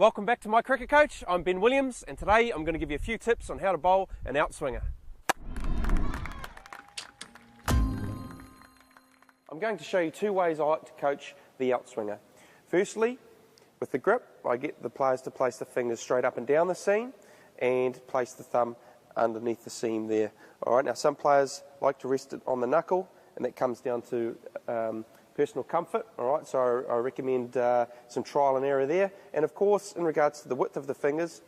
Welcome back to My Cricket Coach. I'm Ben Williams, and today I'm going to give you a few tips on how to bowl an outswinger. I'm going to show you two ways I like to coach the outswinger. Firstly, with the grip, I get the players to place the fingers straight up and down the seam and place the thumb underneath the seam there. Alright, now some players like to rest it on the knuckle, and that comes down to personal comfort. Alright, so I recommend some trial and error there. And of course, in regards to the width of the fingers,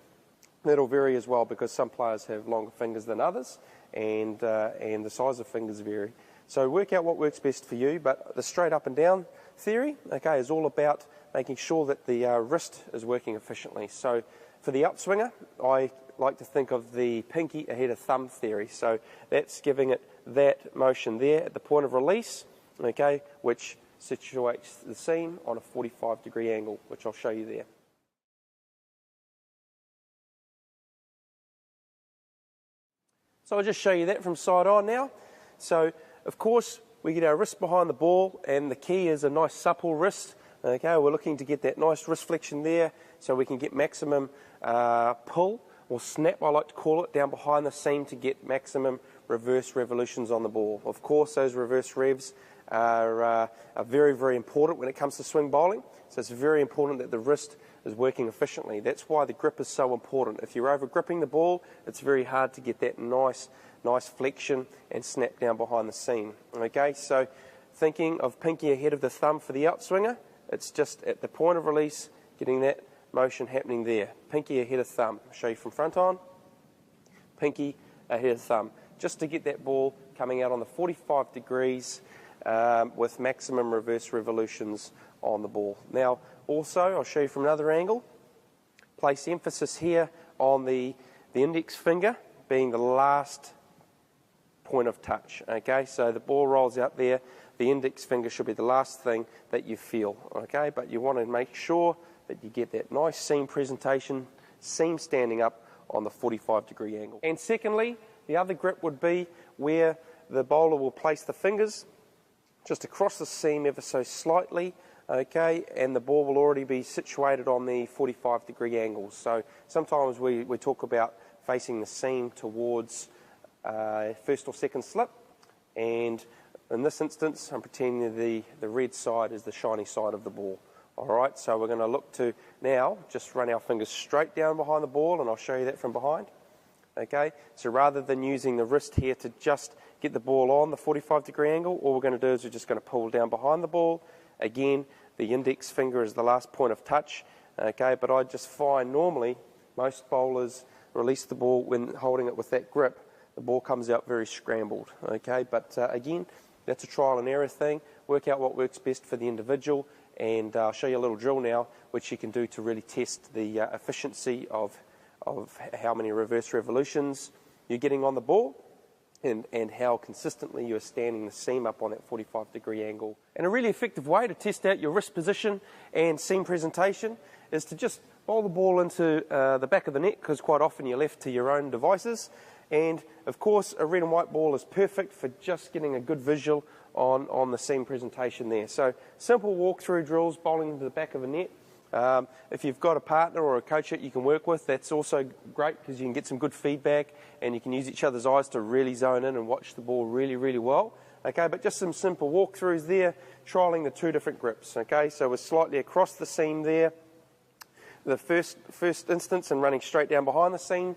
that'll vary as well, because some players have longer fingers than others, and the size of fingers vary. So work out what works best for you, but the straight up and down theory, okay, is all about making sure that the wrist is working efficiently. So for the outswinger, I like to think of the pinky ahead of thumb theory. So that's giving it that motion there at the point of release, okay, which situates the seam on a 45-degree angle, which I'll show you there. So I'll just show you that from side on now. So of course we get our wrist behind the ball, and the key is a nice supple wrist. Okay, we're looking to get that nice wrist flexion there so we can get maximum pull, or snap I like to call it, down behind the seam to get maximum reverse revolutions on the ball. Of course, those reverse revs are very, very important when it comes to swing bowling. So it's very important that the wrist is working efficiently. That's why the grip is so important. If you're over gripping the ball, it's very hard to get that nice flexion and snap down behind the seam. Okay, so thinking of pinky ahead of the thumb for the outswinger, it's just at the point of release, getting that motion happening there. Pinky ahead of thumb. I'll show you from front on. Pinky ahead of thumb. Just to get that ball coming out on the 45 degrees with maximum reverse revolutions on the ball. Now, also, I'll show you from another angle. Place emphasis here on the index finger being the last point of touch. Okay, so the ball rolls out there. The index finger should be the last thing that you feel. Okay, but you want to make sure that you get that nice seam presentation, seam standing up on the 45-degree angle. And secondly, the other grip would be where the bowler will place the fingers just across the seam ever so slightly, okay, and the ball will already be situated on the 45-degree angle. So sometimes we talk about facing the seam towards first or second slip, and in this instance I'm pretending the red side is the shiny side of the ball. Alright, so we're going to look to now just run our fingers straight down behind the ball, and I'll show you that from behind. Okay, so rather than using the wrist here to just get the ball on the 45-degree angle, all we're going to do is we're just going to pull down behind the ball. Again, the index finger is the last point of touch. Okay, but I just find normally most bowlers release the ball when holding it with that grip. The ball comes out very scrambled. Okay, but again, that's a trial and error thing. Work out what works best for the individual, and I'll show you a little drill now which you can do to really test the efficiency of how many reverse revolutions you're getting on the ball, and how consistently you're standing the seam up on that 45-degree angle. And a really effective way to test out your wrist position and seam presentation is to just bowl the ball into the back of the net, because quite often you're left to your own devices. And of course, a red and white ball is perfect for just getting a good visual on the seam presentation there. So simple walk-through drills, bowling into the back of a net. If you've got a partner or a coach that you can work with, that's also great, because you can get some good feedback and you can use each other's eyes to really zone in and watch the ball really, really well. Okay, but just some simple walkthroughs there, trialling the two different grips. Okay, so we're slightly across the seam there, the first instance, and running straight down behind the seam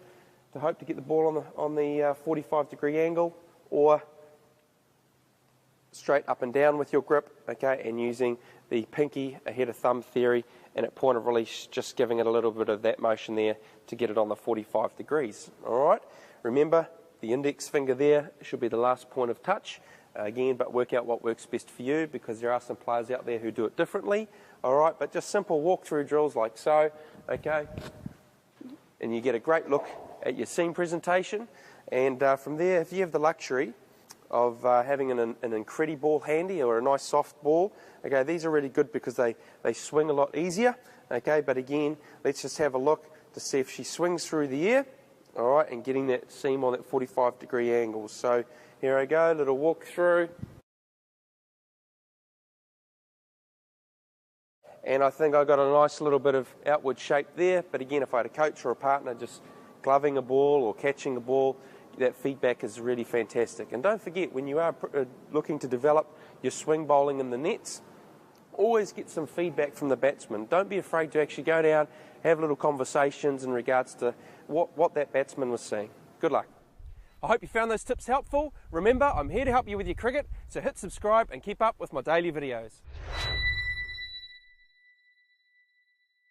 to hope to get the ball on the 45-degree angle, or straight up and down with your grip, okay, and using the pinky ahead of thumb theory, and at point of release just giving it a little bit of that motion there to get it on the 45 degrees. Alright, remember the index finger there should be the last point of touch again, but work out what works best for you, because there are some players out there who do it differently. Alright, but just simple walk-through drills like so, okay, and you get a great look at your seam presentation. And from there, if you have the luxury of having an incredi ball handy, or a nice soft ball, okay, these are really good because they swing a lot easier. Okay, but again, let's just have a look to see if she swings through the air, all right, and getting that seam on that 45-degree angle. So here I go, little walk through. and I think I got a nice little bit of outward shape there. But again, if I had a coach or a partner just gloving a ball or catching a ball, that feedback is really fantastic. And don't forget, when you are looking to develop your swing bowling in the nets, always get some feedback from the batsman. Don't be afraid to actually go down, have little conversations in regards to what that batsman was seeing. Good luck. I hope you found those tips helpful. Remember, I'm here to help you with your cricket, so hit subscribe and keep up with my daily videos.